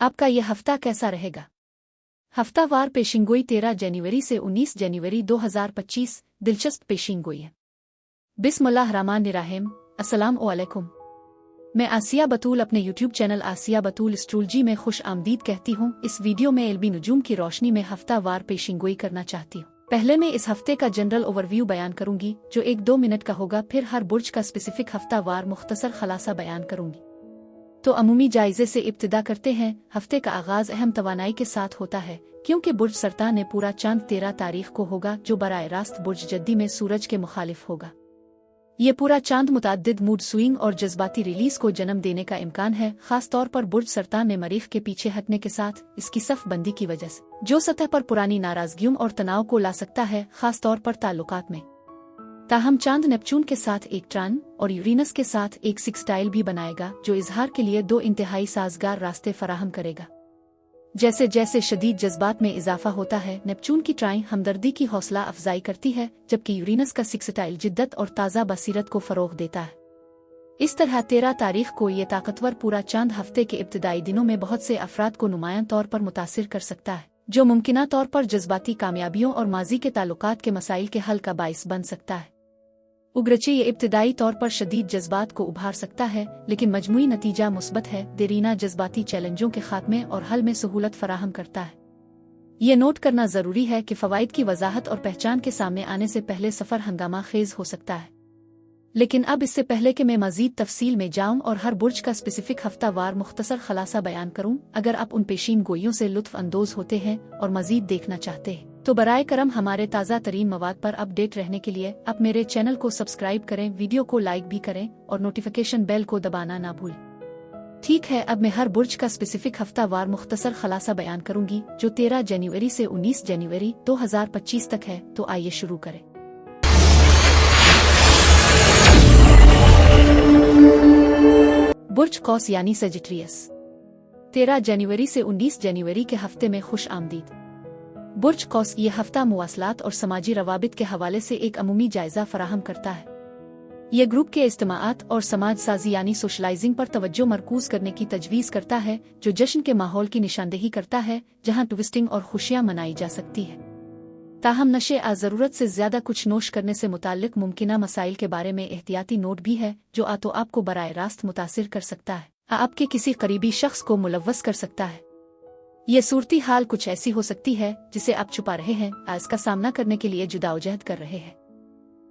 आपका यह हफ्ता कैसा रहेगा? हफ्तावार पेशिंगोई 13 जनवरी से 19 जनवरी 2025। दिलचस्प पेशिंगोई है। बिस्मिल्लाहिर्रहमानिर्रहीम। अस्सलाम वालेकुम। मैं आसिया बतूल अपने यूट्यूब चैनल आसिया बतूल एस्ट्रोलॉजी में खुश आमदीद कहती हूँ। इस वीडियो में इल्मी नुजूम की रोशनी में हफ्तावार पेशिंगोई करना चाहती हूँ। पहले मैं इस हफ्ते का जनरल ओवरव्यू बयान करूंगी जो 1-2 मिनट का होगा। फिर हर बुर्ज का स्पेसिफिक हफ्तावार मुख्तसर खलासा बयान करूंगी। तो अमूमी जायजे से इब्तिदा करते हैं। हफ्ते का आगाज अहम तवानाई के साथ होता है क्योंकि बुर्ज सरतान में पूरा चांद 13 तारीख को होगा जो बराह रास्त बुर्ज जद्दी में सूरज के मुखालिफ होगा। ये पूरा चांद मुतअद्दिद मूड स्विंग और जज्बाती रिलीज को जन्म देने का इम्कान है, खास तौर पर बुर्ज सरतान में मरीख के पीछे हटने के साथ इसकी सफ बंदी की वजह से, जो सतह पर पुरानी नाराजगियों और तनाव को ला सकता है, खास तौर पर ताल्लुकात में। ताहम चांद नेपच्यून के साथ एक ट्रान और यूरेनस के साथ एक सिक्सटाइल भी बनाएगा जो इजहार के लिए 2 इंतहाई साजगार रास्ते फराहम करेगा। जैसे जैसे शदीद जज्बात में इजाफा होता है, नेपच्यून की ट्राइन हमदर्दी की हौसला अफजाई करती है, जबकि यूरेनस का सिक्सटाइल जिद्दत और ताज़ा बसीरत को फरोग देता है। इस तरह 13 तारीख को ये ताकतवर पूरा चांद हफ्ते के इब्तिदाई दिनों में बहुत से अफराद को नुमायां तौर पर मुतासिर कर सकता है, जो मुमकिना तौर पर जज्बाती कामयाबियों और माजी के ताल्लुकात के मसाइल के हल का बाइस बन सकता है। उगरचे ये इब्तिदाई तौर पर शदीद जज्बात को उभार सकता है, लेकिन मजमूई नतीजा मुस्बत है। देरीना जज्बाती चैलेंजों के खात्मे और हल में सहूलत फराहम करता है। ये नोट करना जरूरी है कि फवाइद की वजाहत और पहचान के सामने आने से पहले सफर हंगामा खेज हो सकता है। लेकिन अब इससे पहले कि मैं मजीद तफसील में जाऊं और हर बुर्ज का स्पेसिफिक हफ्तावार मुख्तसर खलासा बयान करूं, अगर आप उन पेशीन गोइयों से लुत्फ अंदोज होते हैं और मजीद देखना चाहते हैं तो बराए करम हमारे ताज़ा तरीन मवाद पर अपडेट रहने के लिए आप मेरे चैनल को सब्सक्राइब करें, वीडियो को लाइक भी करें और नोटिफिकेशन बेल को दबाना ना भूलें। ठीक है, अब मैं हर बुर्ज का स्पेसिफिक हफ्तावार मुख्तसर खलासा बयान करूंगी जो 13 जनवरी से 19 जनवरी 2025 तक है। तो आइए शुरू करें। बुर्ज कौस यानी सेजिटेरियस। 13 जनवरी से 19 जनवरी के हफ्ते में खुश आमदीद। बुर्ज कौस ये हफ्ता मुवासलात और समाजी रवाबित के हवाले से एक अमूमी जायजा फराहम करता है। ये ग्रुप के इज्तिमाआत और समाज साजी यानी सोशलाइजिंग पर तवज्जो मरकूज करने की तजवीज़ करता है, जो जश्न के माहौल की निशानदेही करता है जहाँ ट्विस्टिंग और खुशियाँ मनाई जा सकती है। ताहम नशे आ ज़रूरत से ज़्यादा कुछ नोश करने से मुताल्लिक मुमकिना मसाइल के बारे में एहतियाती नोट भी है जो आ तो आपको बराए रास्त मुतासिर कर सकता है, आपके किसी करीबी शख्स को मुलव्वस कर सकता है। ये सूरती हाल कुछ ऐसी हो सकती है जिसे आप छुपा रहे हैं, इसका सामना करने के लिए जुदाउजहद कर रहे हैं।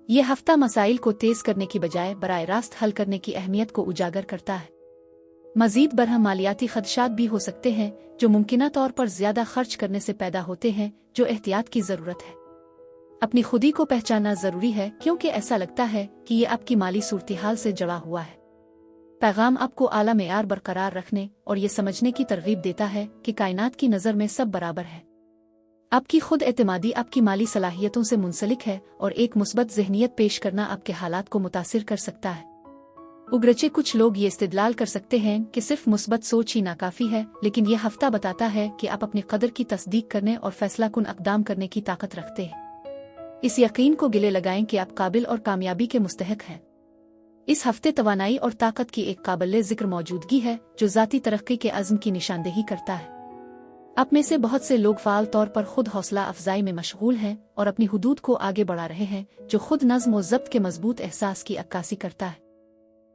ये हफ्ता मसाइल को तेज करने की बजाय बराए रास्त हल करने की अहमियत को उजागर करता है। मजीद बरहम मालियाती खदशात भी हो सकते हैं जो मुमकिना तौर पर ज्यादा खर्च करने से पैदा होते हैं, जो एहतियात की जरूरत है। अपनी खुदी को पहचानना जरूरी है क्योंकि ऐसा लगता है कि ये आपकी माली सूरती हाल से जुड़ा हुआ है। पैगाम आपको आला मेयार बरकरार रखने और ये समझने की तरगीब देता है कि कायनात की नज़र में सब बराबर है। आपकी खुद एतमादी आपकी माली सलाहियतों से मुंसलिक है और एक मुस्बत ज़हनियत पेश करना आपके हालात को मुतासिर कर सकता है। उगरचे कुछ लोग ये इस्तिदलाल कर सकते हैं कि सिर्फ मुस्बत सोच ही नाकाफी है, लेकिन यह हफ्ता बताता है कि आप अपनी कदर की तस्दीक करने और फैसला कुन अक़दाम करने की ताकत रखते हैं। इस यकीन को गिले लगाएं कि आप काबिल और कामयाबी के मुस्तहिक हैं। इस हफ्ते तवानाई और ताकत की एक काबिल जिक्र मौजूदगी है जो ज़ाती तरक्की के अज़्म की निशानदेही करता है। आप में से बहुत से लोग फ़ाल तौर पर खुद हौसला अफजाई में मशगूल हैं और अपनी हुदूद को आगे बढ़ा रहे हैं, जो खुद नज़्म और ज़ब्त के मजबूत एहसास की अक्कासी करता है।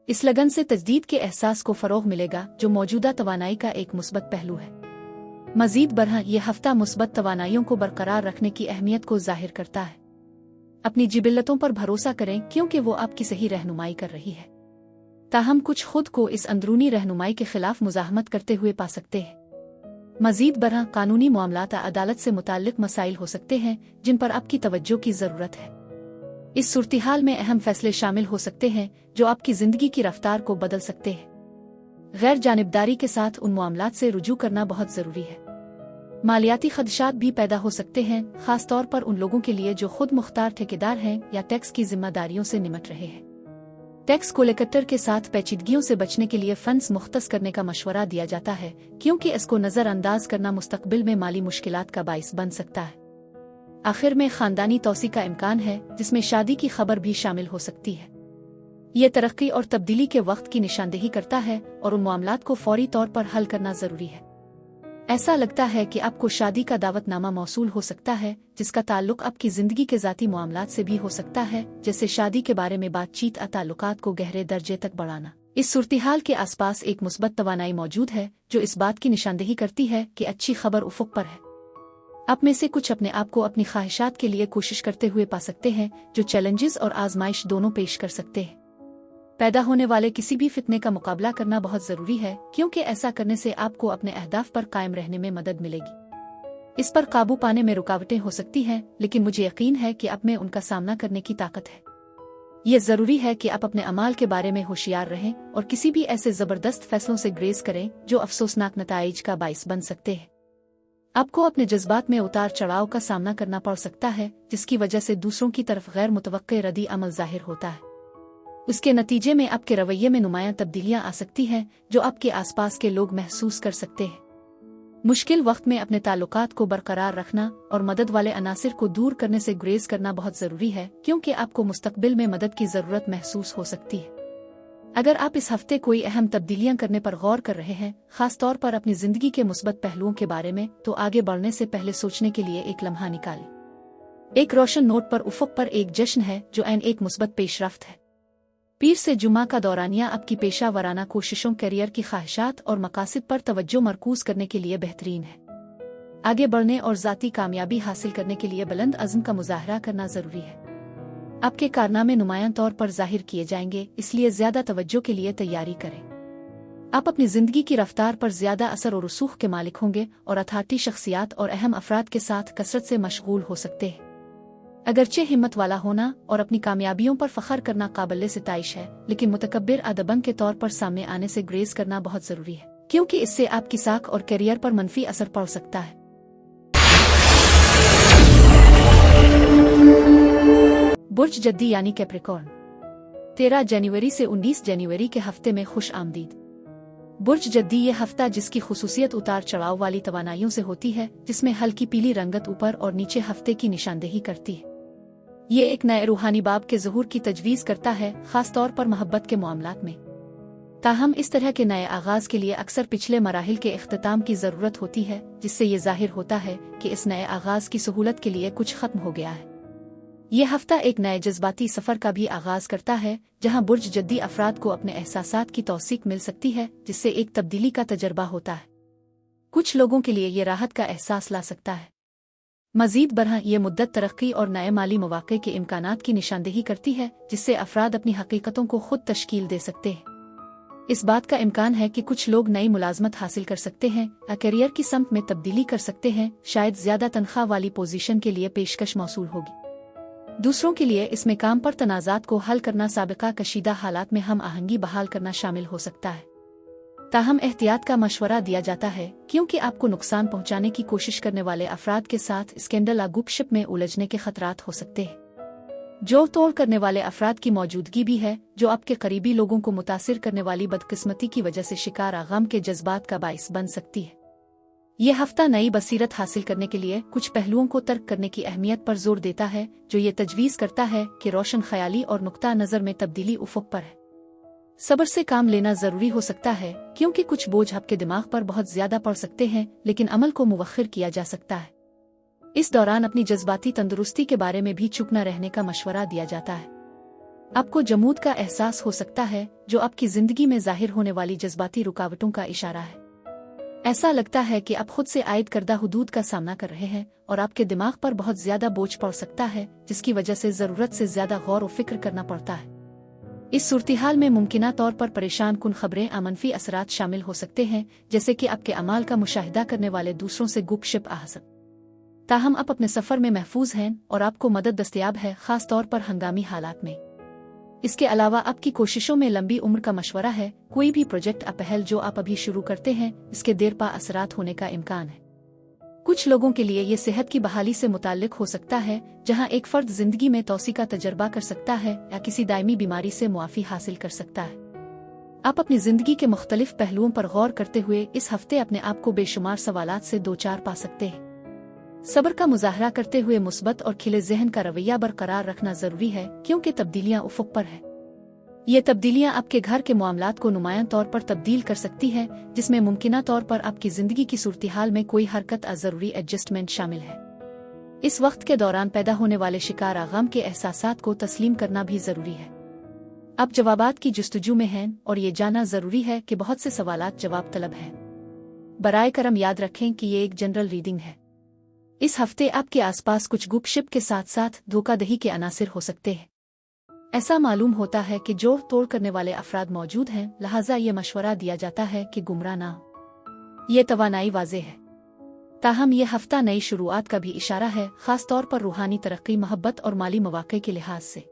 इस लगन से तजदीद के एहसास को फ़रोग़ मिलेगा जो मौजूदा तवानाई का एक मुस्बत पहलू है। मज़ीद बरहा यह हफ्ता मुस्बत तवानाइयों को बरकरार रखने की अहमियत को ज़ाहिर करता है। अपनी जिबिल्लतों पर भरोसा करें क्योंकि वो आपकी सही रहनुमाई कर रही है। ताहम कुछ खुद को इस अंदरूनी रहनुमाई के खिलाफ मुज़ाहमत करते हुए पा सकते हैं। मज़ीद बरहा कानूनी मामलात अदालत से मुताल्लिक मसाइल हो सकते हैं जिन पर आपकी तवज्जो की ज़रूरत है। इस सूरतिहाल में अहम फैसले शामिल हो सकते हैं जो आपकी ज़िंदगी की रफ्तार को बदल सकते हैं। गैर जानिबदारी के साथ उन मामलात से रुजू करना बहुत ज़रूरी है। मालियाती खदशात भी पैदा हो सकते हैं, खास तौर पर उन लोगों के लिए जो खुद मुख्तार ठेकेदार हैं या टैक्स की जिम्मेदारियों से निमट रहे हैं। टैक्स कोलेक्टर के साथ पेचीदगियों से बचने के लिए फंड्स मुख्तस करने का मशवरा दिया जाता है क्योंकि इसको नज़रअंदाज करना मुस्तकबिल में माली मुश्किलात का बाइस बन सकता है। आखिर में खानदानी तौसी का इम्कान है जिसमें शादी की खबर भी शामिल हो सकती है। ये तरक्की और तब्दीली के वक्त की निशानदेही करता है और उन मामलात को फौरी तौर पर हल करना जरूरी है। ऐसा लगता है कि आपको शादी का दावतनामा मौसूल हो सकता है, जिसका ताल्लुक आपकी जिंदगी के ज़ाती मामलात से भी हो सकता है, जैसे शादी के बारे में बातचीत और ताल्लुकात को गहरे दर्जे तक बढ़ाना। इस सूरत-ए-हाल के आसपास एक मुस्बत तवानाई मौजूद है, जो इस बात की निशानदेही करती है कि अच्छी खबर उफ़ुक़ पर है। आप में से कुछ अपने आप को अपनी ख्वाहिशात के लिए कोशिश करते हुए पा सकते हैं, जो चैलेंजेस और आजमाइश दोनों पेश कर सकते हैं। पैदा होने वाले किसी भी फितने का मुकाबला करना बहुत जरूरी है, क्योंकि ऐसा करने से आपको अपने अहदाफ पर कायम रहने में मदद मिलेगी। इस पर काबू पाने में रुकावटें हो सकती हैं, लेकिन मुझे यकीन है कि आप में उनका सामना करने की ताकत है। ये जरूरी है कि आप अपने अमाल के बारे में होशियार रहें और किसी भी ऐसे जबरदस्त फैसलों से ग्रेज करें जो अफसोसनाक नताइज का बाइस बन सकते हैं। आपको अपने जज्बात में उतार चढ़ाव का सामना करना पड़ सकता है, जिसकी वजह से दूसरों की तरफ गैर मुतवक्के रद्दी अमल जाहिर होता है। उसके नतीजे में आपके रवैये में नुमायां तब्दीलियां आ सकती हैं, जो आपके आसपास के लोग महसूस कर सकते हैं। मुश्किल वक्त में अपने ताल्लुकात को बरकरार रखना और मदद वाले अनासिर को दूर करने से गुरेज करना बहुत जरूरी है, क्योंकि आपको मुस्तकबिल में मदद की जरूरत महसूस हो सकती है। अगर आप इस हफ्ते कोई अहम तब्दीलियां करने पर गौर कर रहे हैं, खास तौर पर अपनी जिंदगी के मुस्बत पहलुओं के बारे में, तो आगे बढ़ने से पहले सोचने के लिए एक लम्हा निकालें। एक रोशन नोट पर उफ़ुक़ पर एक जश्न है, जो एक मुस्बत पेशरफ्त है। पीर से जुमा का दौरानिया आपकी पेशा वराना कोशिशों, करियर की ख्वाहिशात और मकासद पर तवज्जो मरकूज करने के लिए बेहतरीन है। आगे बढ़ने और ज़ाती कामयाबी हासिल करने के लिए बुलंद अज़्म का मुजाहरा करना जरूरी है। आपके कारनामे नुमायां तौर पर जाहिर किए जाएंगे, इसलिए ज्यादा तवज्जो के लिए तैयारी करें। आप अपनी जिंदगी की रफ्तार पर ज्यादा असर और रसूख के मालिक होंगे और अथॉरिटी शख्सियात और अहम अफराद के साथ कसरत से मशगूल हो सकते हैं। अगरचे हिम्मत वाला होना और अपनी कामयाबियों पर फख्र करना काबिल सिताइश है, लेकिन मुतकब्बिर अदबन के तौर पर सामने आने से ग्रेज करना बहुत जरूरी है, क्योंकि इससे आपकी साख और करियर पर मनफी असर पड़ सकता है। बुर्ज जद्दी यानी कैप्रिकॉर्न, 13 जनवरी से 19 जनवरी के हफ्ते में खुश आमदीद। बुर्ज जद्दी ये हफ्ता जिसकी खुसूसियत उतार चढ़ाव वाली तवानाइयों से होती है, जिसमें हल्की पीली रंगत ऊपर और नीचे हफ्ते की निशानदेही करती है। ये एक नए रूहानी बाब के ज़हूर की तजवीज़ करता है, खास तौर पर मोहब्बत के मामलात में। ताहम इस तरह के नए आगाज़ के लिए अक्सर पिछले मराहिल के इख्तिताम की ज़रूरत होती है, जिससे ये जाहिर होता है कि इस नए आगाज़ की सहूलत के लिए कुछ ख़त्म हो गया है। ये हफ्ता एक नए जज्बाती सफ़र का भी आगाज़ करता है, जहाँ बुर्ज जद्दी अफराद को अपने एहसासात की तौसीक मिल सकती है, जिससे एक तब्दीली का तजर्बा होता है। कुछ लोगों के लिए ये राहत का एहसास ला सकता है। मज़ीद बरह ये मुद्दत तरक्की और नए माली मौक़े के इम्कानात की निशानदेही करती है, जिससे अफराद अपनी हकीकतों को खुद तश्कील दे सकते हैं। इस बात का इम्कान है कि कुछ लोग नई मुलाजमत हासिल कर सकते हैं, करियर की समत में तब्दीली कर सकते हैं, शायद ज़्यादा तनख्वाह वाली पोजीशन के लिए पेशकश मौसूल होगी। दूसरों के लिए इसमें काम पर तनाज़ात को हल करना, साबिका कशीदा हालात में हम आहंगी बहाल करना शामिल हो सकता है। ताहम एहतियात का मशवरा दिया जाता है, क्योंकि आपको नुकसान पहुंचाने की कोशिश करने वाले अफराद के साथ स्कैंडल या गुपशप में उलझने के खतरात हो सकते हैं। जोड़ तोड़ करने वाले अफराद की मौजूदगी भी है, जो आपके करीबी लोगों को मुतासिर करने वाली बदकिस्मती की वजह से शिकार गम के जज्बात का बाइस बन सकती है। यह हफ्ता नई बसीरत हासिल करने के लिए कुछ पहलुओं को तर्क करने की अहमियत पर जोर देता है, जो ये तजवीज़ करता है कि रोशन ख्याली और नुक्ता नज़र में तब्दीली उफ़ुक़ पर है। सब्र से काम लेना जरूरी हो सकता है, क्योंकि कुछ बोझ आपके दिमाग पर बहुत ज्यादा पड़ सकते हैं, लेकिन अमल को मुवख्खिर किया जा सकता है। इस दौरान अपनी जज्बाती तंदुरुस्ती के बारे में भी चुप न रहने का मशवरा दिया जाता है। आपको जमूद का एहसास हो सकता है, जो आपकी जिंदगी में जाहिर होने वाली जज्बाती रुकावटों का इशारा है। ऐसा लगता है कि आप खुद से आयद करदा हुदूद का सामना कर रहे हैं और आपके दिमाग पर बहुत ज्यादा बोझ पड़ सकता है, जिसकी वजह से जरूरत से ज्यादा गौर और फिक्र करना पड़ता है। इस सूरत-ए-हाल में मुमकिना तौर पर परेशान कुन खबरें या मनफी असरात शामिल हो सकते हैं, जैसे कि आपके अमाल का मुशाहिदा करने वाले दूसरों से गुपशप आहसन। ताहम आप अपने सफर में महफूज हैं और आपको मदद दस्तयाब है, खास तौर पर हंगामी हालात में। इसके अलावा आपकी कोशिशों में लंबी उम्र का मशवरा है। कोई भी प्रोजेक्ट या पहल जो आप अभी शुरू करते हैं, इसके देर पा असरात होने का इम्कान है। कुछ लोगों के लिए ये सेहत की बहाली से मुताल्लिक हो सकता है, जहां एक फर्द जिंदगी में तौसी का तजर्बा कर सकता है या किसी दायमी बीमारी से मुआफ़ी हासिल कर सकता है। आप अपनी जिंदगी के मुख्तलिफ पहलुओं पर गौर करते हुए इस हफ्ते अपने आप को बेशुमार सवालात से दो चार पा सकते हैं। सब्र का मुजाहरा करते हुए मुस्बत और खिले जहन का रवैया बरकरार रखना जरूरी है, क्योंकि तब्दीलियां उफ़ुक़ पर है। ये तब्दीलियां आपके घर के मामलात को नुमायां तौर पर तब्दील कर सकती हैं, जिसमें मुमकिना तौर पर आपकी जिंदगी की सूरत-ए-हाल में कोई हरकत ज़रूरी एडजस्टमेंट शामिल है। इस वक्त के दौरान पैदा होने वाले शिकार गम के एहसासात को तस्लीम करना भी जरूरी है। आप जवाबात की जुस्तजू में हैं और ये जानना जरूरी है कि बहुत से सवालात जवाब तलब हैं। बराए करम याद रखें कि ये एक जनरल रीडिंग है। इस हफ्ते आपके आसपास कुछ गुपशप के साथ साथ धोखाधड़ी के अनासिर हो सकते हैं। ऐसा मालूम होता है कि जोड़ तोड़ करने वाले अफराद मौजूद हैं, लिहाजा ये मशवरा दिया जाता है कि गुमराह ना हो। ये तवानाई वाज़ेह है, ताहम ये हफ्ता नई शुरुआत का भी इशारा है, खास तौर पर रूहानी तरक्की, मोहब्बत और माली मौक़े के लिहाज से।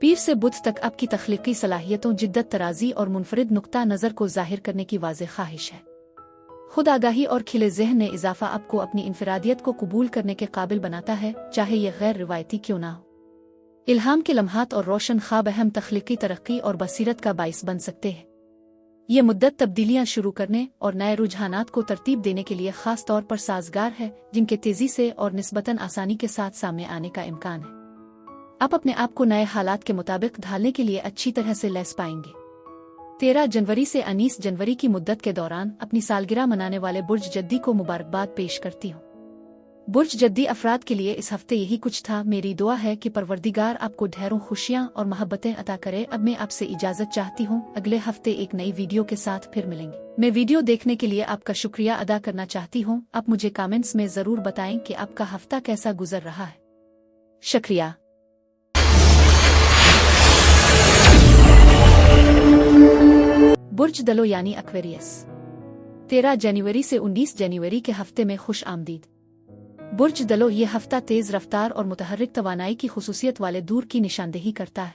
पीर से बुध तक आपकी तख्लीकी सलाहियतों, जिद्दत तराजी और मुनफरिद नुक्ता नज़र को जाहिर करने की वाज़ेह ख्वाहिश है। खुद आगाही और खिले ज़हन ने इजाफा आपको अपनी इनफरादियत को कबूल करने के काबिल बनाता है, चाहे यह गैर रिवायती क्यों ना हो। इल्हाम के लम्हात और रोशन ख्वाब अहम तख्लीकी तरक्की और बसीरत का बाइस बन सकते हैं। ये मुद्दत तब्दीलियां शुरू करने और नए रुझानात को तरतीब देने के लिए खास तौर पर साजगार है, जिनके तेजी से और निस्बतन आसानी के साथ सामने आने का इम्कान है। आप अपने आप को नए हालात के मुताबिक ढालने के लिए अच्छी तरह से लैस पाएंगे। 13 जनवरी से 19 जनवरी की मुद्दत के दौरान अपनी सालगिरह मनाने वाले बुर्ज जद्दी को मुबारकबाद पेश करती हूँ। बुर्ज जद्दी अफराद के लिए इस हफ्ते यही कुछ था। मेरी दुआ है कि परवरदिगार आपको ढेरों खुशियाँ और मोहब्बतें अता करे। अब मैं आपसे इजाज़त चाहती हूँ। अगले हफ्ते एक नई वीडियो के साथ फिर मिलेंगे। मैं वीडियो देखने के लिए आपका शुक्रिया अदा करना चाहती हूँ। आप मुझे कमेंट्स में ज़रूर बताएं कि आपका हफ्ता कैसा गुजर रहा है। शुक्रिया। बुर्ज दलो यानी एक्वेरियस, 13 जनवरी से 19 जनवरी के हफ्ते में खुश आमदीद। बुर्ज दलो ये हफ्ता तेज़ रफ्तार और मुतहर्रिक तवानाई की खुसूसियत वाले दूर की निशानदेही करता है।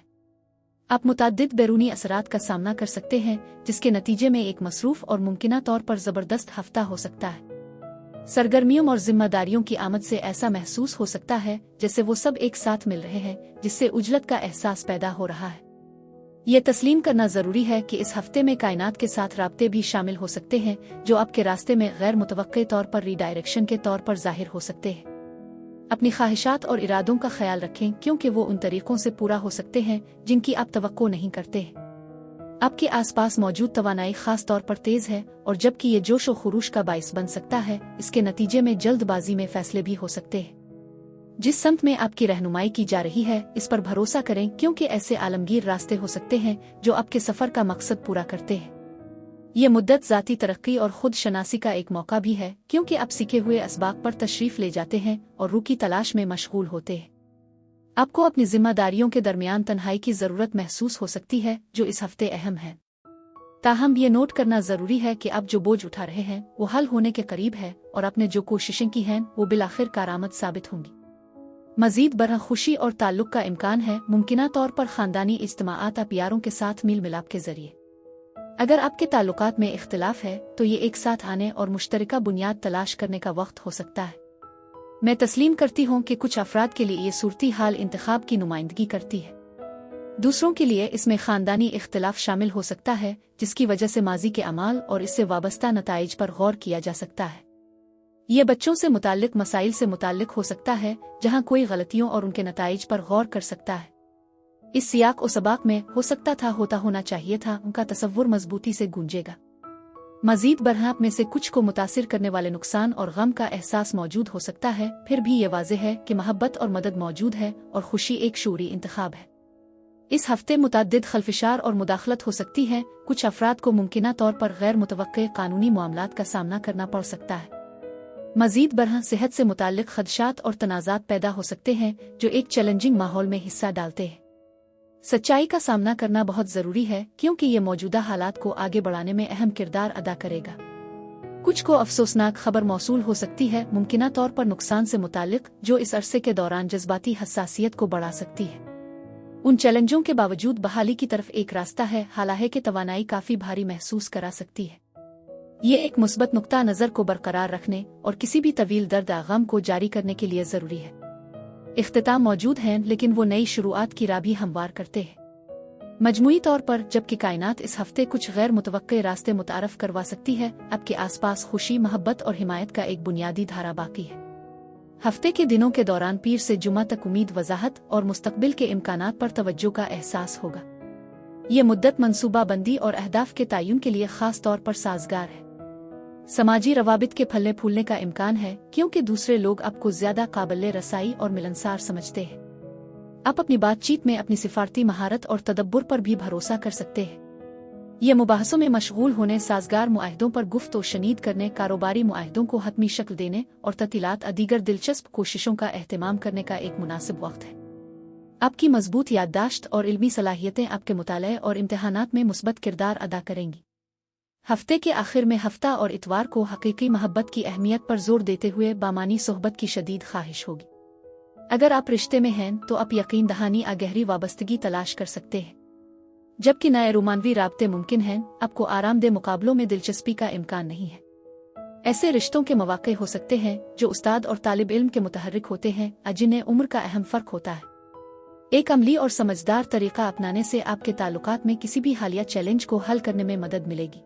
आप मुतअद्दिद बैरूनी असरात का सामना कर सकते हैं, जिसके नतीजे में एक मसरूफ़ और मुमकिना तौर पर ज़बरदस्त हफ्ता हो सकता है। सरगर्मियों और जिम्मेदारियों की आमद से ऐसा महसूस हो सकता है जैसे वो सब एक साथ मिल रहे हैं, जिससे उजलत का एहसास पैदा हो रहा है। ये तस्लीम करना ज़रूरी है कि इस हफ्ते में कायनात के साथ राब्ते भी शामिल हो सकते हैं, जो आपके रास्ते में गैर मुतवक्के तौर पर रीडायरेक्शन के तौर पर ज़ाहिर हो सकते हैं। अपनी ख्वाहिशात और इरादों का ख्याल रखें, क्योंकि वो उन तरीक़ों से पूरा हो सकते हैं जिनकी आप तवक्को नहीं करते। आपके आसपास मौजूद तवानाई खास तौर पर तेज़ है, और जबकि ये जोश व खुरूश का बाइस बन सकता है, इसके नतीजे में जल्दबाजी में फैसले भी हो सकते हैं। जिस समत में आपकी रहनुमाई की जा रही है, इस पर भरोसा करें, क्योंकि ऐसे आलमगीर रास्ते हो सकते हैं जो आपके सफ़र का मकसद पूरा करते हैं। ये मुद्दत ज़ाती तरक्की और खुद शनासी का एक मौका भी है, क्योंकि आप सीखे हुए असबाब पर तशरीफ़ ले जाते हैं और रूह की तलाश में मशगूल होते हैं। आपको अपनी जिम्मेदारियों के दरमियान तन्हाई की ज़रूरत महसूस हो सकती है, जो इस हफ्ते अहम है। ताहम ये नोट करना ज़रूरी है कि आप जो बोझ उठा रहे हैं वो हल होने के करीब है, और आपने जो कोशिशें की हैं वो बिलाखिर कारआमद साबित होंगी। मज़ीद बरह खुशी और ताल्लुक़ का इम्कान है, मुमकिना तौर पर ख़ानदानी इज्तिमाआत आप यारों के साथ मील मिलाप के ज़रिए। अगर आपके ताल्लुकात में इख्तिलाफ है तो ये एक साथ आने और मुश्तरका बुनियाद तलाश करने का वक्त हो सकता है। मैं तस्लीम करती हूँ कि कुछ अफराद के लिए ये सूरती हाल इंतखाब की नुमाइंदगी करती है। दूसरों के लिए इसमें ख़ानदानी इख्तिलाफ शामिल हो सकता है, जिसकी वजह से माजी के अमाल और इससे वाबस्ता नताइज पर गौर किया जा सकता है। ये बच्चों से मुताल्लिक मसाइल से मुताल्लिक हो सकता है, जहाँ कोई गलतियों और उनके नताइज पर गौर कर सकता है। इस सियाक और सबाक में हो सकता था, होता होना चाहिए था, उनका तसव्वुर मजबूती से गूंजेगा। मजीद बरहाप में से कुछ को मुतासिर करने वाले नुकसान और गम का एहसास मौजूद हो सकता है। फिर भी ये वाज़ेह है कि मोहब्बत और मदद मौजूद है और खुशी एक शूरी इंतखाब है। इस हफ्ते मुतअद्दिद खलफिशार और मुदाखलत हो सकती है। कुछ अफराद को मुमकिना तौर पर गैर मुतवक्के कानूनी मामलात का सामना करना पड़ सकता है। मजीद बरहा सेहत से मुताल्लिक खदशात और तनाज़ात पैदा हो सकते हैं, जो एक चैलेंजिंग माहौल में हिस्सा डालते हैं। सच्चाई का सामना करना बहुत ज़रूरी है, क्योंकि ये मौजूदा हालात को आगे बढ़ाने में अहम किरदार अदा करेगा। कुछ को अफसोसनाक खबर मौसूल हो सकती है, मुमकिना तौर पर नुकसान से मुताल्लिक, जो इस अरसे के दौरान जज्बाती हसासियत को बढ़ा सकती है। उन चैलेंजों के बावजूद बहाली की तरफ एक रास्ता है, हालांकि तवानाई काफ़ी भारी महसूस करा सकती है। ये एक मुस्बत नुक्ता नज़र को बरकरार रखने और किसी भी तवील दर्द गम को जारी करने के लिए ज़रूरी है। इख्तिताम मौजूद हैं, लेकिन वो नई शुरुआत की राह भी हमवार करते हैं। मजमूई तौर पर जबकि कायनात इस हफ्ते कुछ गैर मुतवक्के रास्ते मुतारफ करवा सकती है, आपके आसपास खुशी, मोहब्बत और हिमायत का एक बुनियादी धारा बाकी है। हफ्ते के दिनों के दौरान पीर से जुमा तक उम्मीद, वजाहत और मुस्तकबिल के इम्कानात पर तवज्जो का एहसास होगा। ये मुद्दत मनसूबा बंदी और अहदाफ के तयन के लिए खास तौर पर साजगार है। समाजी रवाबित के फलने फूलने का इम्कान है क्योंकि दूसरे लोग आपको ज्यादा काबिल रसाई और मिलनसार समझते हैं। आप अपनी बातचीत में अपनी सिफारती महारत और तदब्बुर पर भी भरोसा कर सकते हैं। ये मुबाहसों में मशगूल होने, साजगार मुआहदों पर गुफ्त और शनीद करने, कारोबारी मुआहदों को हतमी शक्ल देने और ततीलात दीगर दिलचस्प कोशिशों का एहतमाम करने का एक मुनासिब वक्त है। आपकी मजबूत याददाश्त और इल्मी सलाहियतें आपके मुताले और इम्तिहानात में मुस्बत किरदार अदा करेंगी। हफ्ते के आखिर में हफ्ता और इतवार को हकीकी मोहब्बत की अहमियत पर जोर देते हुए बामानी सोहबत की शदीद ख्वाहिश होगी। अगर आप रिश्ते में हैं तो आप यकीन दहानी गहरी वाबस्तगी तलाश कर सकते हैं, जबकि नए रोमानवी राब्ते मुमकिन हैं। आपको आरामदेह मुकाबलों में दिलचस्पी का इम्कान नहीं है। ऐसे रिश्तों के मौके हो सकते हैं जो उस्ताद और तालिब इल्म के मुतहर्रिक होते हैं, जिन्हें उम्र का अहम फ़र्क होता है। एक अमली और समझदार तरीका अपनाने से आपके ताल्लुकात में किसी भी हालिया चैलेंज को हल करने में मदद मिलेगी।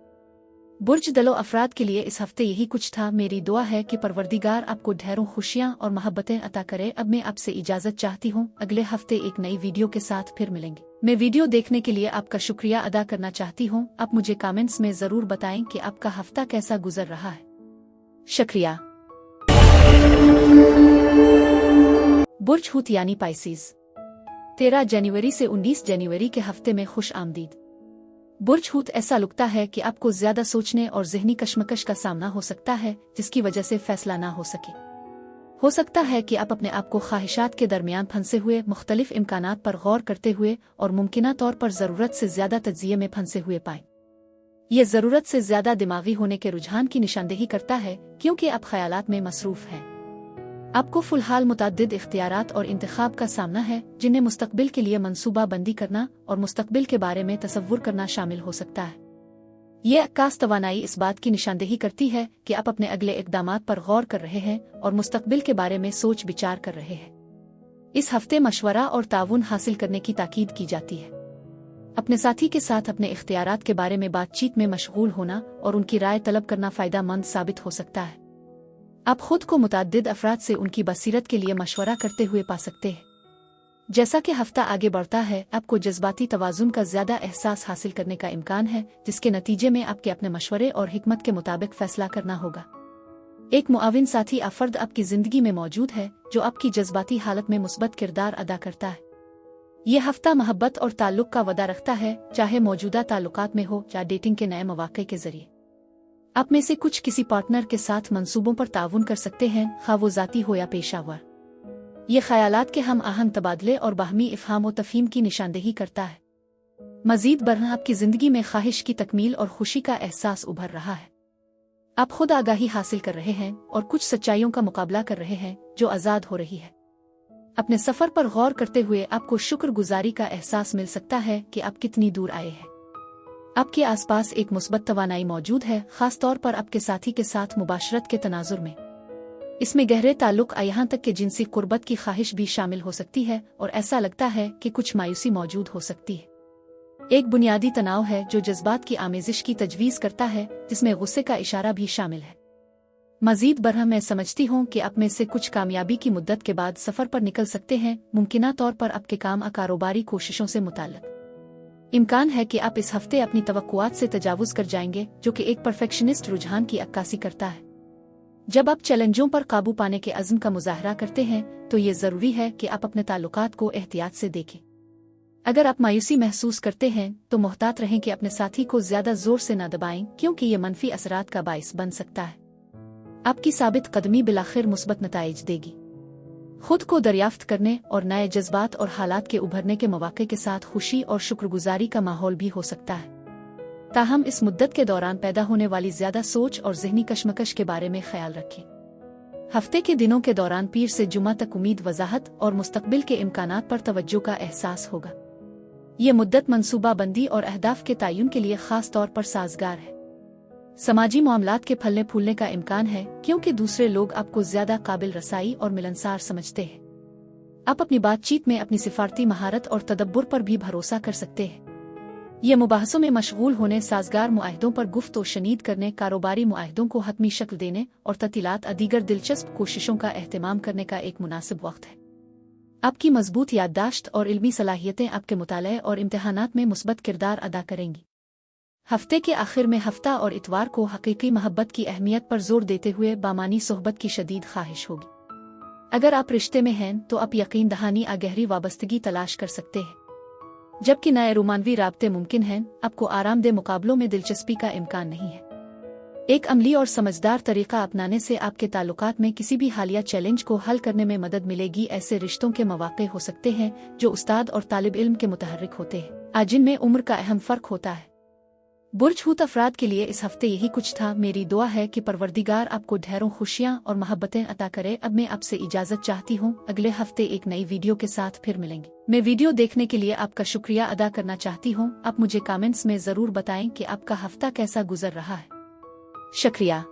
बुर्ज दलो अफराद के लिए इस हफ्ते यही कुछ था। मेरी दुआ है कि परवरदिगार आपको ढेरों खुशियां और मोहब्बतें अता करे। अब मैं आपसे इजाजत चाहती हूँ। अगले हफ्ते एक नई वीडियो के साथ फिर मिलेंगे। मैं वीडियो देखने के लिए आपका शुक्रिया अदा करना चाहती हूँ। आप मुझे कमेंट्स में जरूर बताएं कि आपका हफ्ता कैसा गुजर रहा है। शुक्रिया। बुर्ज हूत यानी पाइसीज, 13 जनवरी से 19 जनवरी के हफ्ते में खुश आमदीद। बुर्ज हूत ऐसा लगता है कि आपको ज्यादा सोचने और ज़हनी कशमकश का सामना हो सकता है, जिसकी वजह से फैसला ना हो सके। हो सकता है कि आप अपने आप को ख्वाहिशात के दरमियान फंसे हुए, मुख्तलिफ इम्कानात पर गौर करते हुए और मुमकिना तौर पर ज़रूरत से ज्यादा तज्जिये में फंसे हुए पाएं। यह ज़रूरत से ज्यादा दिमागी होने के रुझान की निशानदेही करता है, क्योंकि आप ख्यालात में मसरूफ हैं। आपको फ़िलहाल मुतअद्दिद इख्तियारात और इंतखाब का सामना है, जिन्हें मुस्तकबिल के लिए मनसूबा बंदी करना और मुस्तकबिल के बारे में तसव्वुर करना शामिल हो सकता है। यह अक्कास तवानाई इस बात की निशानदेही करती है कि आप अपने अगले इक़दामात पर गौर कर रहे हैं और मुस्तकबिल के बारे में सोच विचार कर रहे हैं। इस हफ्ते मशवरा और ताउन हासिल करने की ताकीद की जाती है। अपने साथी के साथ अपने इख्तियारात के बारे में बातचीत में मशगूल होना और उनकी राय तलब करना फ़ायदेमंद साबित हो सकता है। आप खुद को मुतअद्दिद अफराद से उनकी बसीरत के लिए मशवरा करते हुए पा सकते हैं। जैसा कि हफ्ता आगे बढ़ता है, आपको जज्बाती तवाज़ुन का ज़्यादा एहसास हासिल करने का इम्कान है, जिसके नतीजे में आपके अपने मशवरे और हिकमत के मुताबिक फैसला करना होगा। एक मुआविन साथी अफर्द आपकी ज़िंदगी में मौजूद है, जो आपकी जज्बाती हालत में मुस्बत किरदार अदा करता है। यह हफ्ता मोहब्बत और ताल्लुक़ का वदा रखता है, चाहे मौजूदा ताल्लुकात में हो या डेटिंग के नए मौक़े के ज़रिए। आप में से कुछ किसी पार्टनर के साथ मंसूबों पर ताउन कर सकते हैं, खा वो ज़ाती हो या पेशावर। ये ख़यालात के हम आहंग तबादले और बाहमी इफ़हाम व तफ़हीम की निशानदेही करता है। मज़ीद बरह आपकी ज़िंदगी में ख्वाहिश की तकमील और खुशी का एहसास उभर रहा है। आप खुद आगाही हासिल कर रहे हैं और कुछ सच्चाइयों का मुकाबला कर रहे हैं जो आज़ाद हो रही है। अपने सफ़र पर गौर करते हुए आपको शुक्रगुजारी का एहसास मिल सकता है कि आप कितनी दूर आए हैं। आपके आसपास एक मुस्बत तवानाई मौजूद है, खास तौर पर आपके साथी के साथ मुबाशरत के तनाजुर में। इसमें गहरे ताल्लुक, यहाँ तक कि जिनसी कुर्बत की ख्वाहिश भी शामिल हो सकती है, और ऐसा लगता है कि कुछ मायूसी मौजूद हो सकती है। एक बुनियादी तनाव है जो जज्बात की आमेजिश की तजवीज़ करता है, जिसमें गुस्से का इशारा भी शामिल है। मज़ीद बरह मैं समझती हूँ कि आप में से कुछ कामयाबी की मुद्दत के बाद सफ़र पर निकल सकते हैं, मुमकिना तौर पर आपके काम कारोबारी कोशिशों से मुताल्लिक़। इम्कान है कि आप इस हफ्ते अपनी तवक्कुआत से तजावुज़ कर जाएंगे, जो कि एक परफेक्शनिस्ट रुझान की अक्कासी करता है। जब आप चैलेंजों पर काबू पाने के अज़्म का मुज़ाहरा करते हैं, तो ये ज़रूरी है कि आप अपने ताल्लुकात को एहतियात से देखें। अगर आप मायूसी महसूस करते हैं, तो मोहतात रहें कि अपने साथी को ज़्यादा ज़ोर से न दबाएं, क्योंकि ये मनफी असरात का बाइस बन सकता है। आपकी साबित कदमी बिलाखिर मुस्बत नताइज देगी। खुद को दरियाफ्त करने और नए जज्बात और हालात के उभरने के मौके के साथ खुशी और शुक्रगुजारी का माहौल भी हो सकता है। ताहम इस मुद्दत के दौरान पैदा होने वाली ज्यादा सोच और ज़हनी कशमकश के बारे में ख्याल रखें। हफ्ते के दिनों के दौरान पीर से जुमा तक उम्मीद, वजाहत और मुस्तकबिल के इम्कानात पर तवज्जो का एहसास होगा। ये मुद्दत मनसूबा बंदी और अहदाफ के तयन के लिए खास तौर पर साजगार है। समाजी मामलात के फलने फूलने का इम्कान है, क्योंकि दूसरे लोग आपको ज्यादा काबिल रसाई और मिलनसार समझते हैं। आप अपनी बातचीत में अपनी सिफारती महारत और तदब्बुर पर भी भरोसा कर सकते हैं। ये मुबाहसों में मशगूल होने, साजगार मुआहदों पर गुफ्त व शनीद करने, कारोबारी मुआहदों को हतमी शक्ल देने और ततीलात दीगर दिलचस्प कोशिशों का एहतमाम करने का एक मुनासिब वक्त है। आपकी मजबूत याददाश्त और इल्मी सलाहियतें आपके मुताले और इम्तिहानात में मुस्बत किरदार अदा करेंगी। हफ्ते के आखिर में हफ्ता और इतवार को हकीकी मोहब्बत की अहमियत पर जोर देते हुए बामानी सोहबत की शदीद ख्वाहिश होगी। अगर आप रिश्ते में हैं तो आप यकीन दहानी गहरी वाबस्तगी तलाश कर सकते हैं, जबकि नए रोमानवी राब्ते मुमकिन हैं। आपको आरामदेह मुकाबलों में दिलचस्पी का इम्कान नहीं है। एक अमली और समझदार तरीका अपनाने से आपके ताल्लुकात में किसी भी हालिया चैलेंज को हल करने में मदद मिलेगी। ऐसे रिश्तों के मौके हो सकते हैं जो उस्ताद और तालिब इल्म के मुतहर्रिक होते हैं, जिनमें उम्र का अहम फ़र्क होता है। बुर्ज हूत अफराद के लिए इस हफ्ते यही कुछ था। मेरी दुआ है कि परवरदिगार आपको ढेरों खुशियां और मोहब्बतें अता करे। अब मैं आपसे इजाज़त चाहती हूँ। अगले हफ्ते एक नई वीडियो के साथ फिर मिलेंगे। मैं वीडियो देखने के लिए आपका शुक्रिया अदा करना चाहती हूँ। आप मुझे कमेंट्स में ज़रूर बताएं कि आपका हफ्ता कैसा गुजर रहा है। शुक्रिया।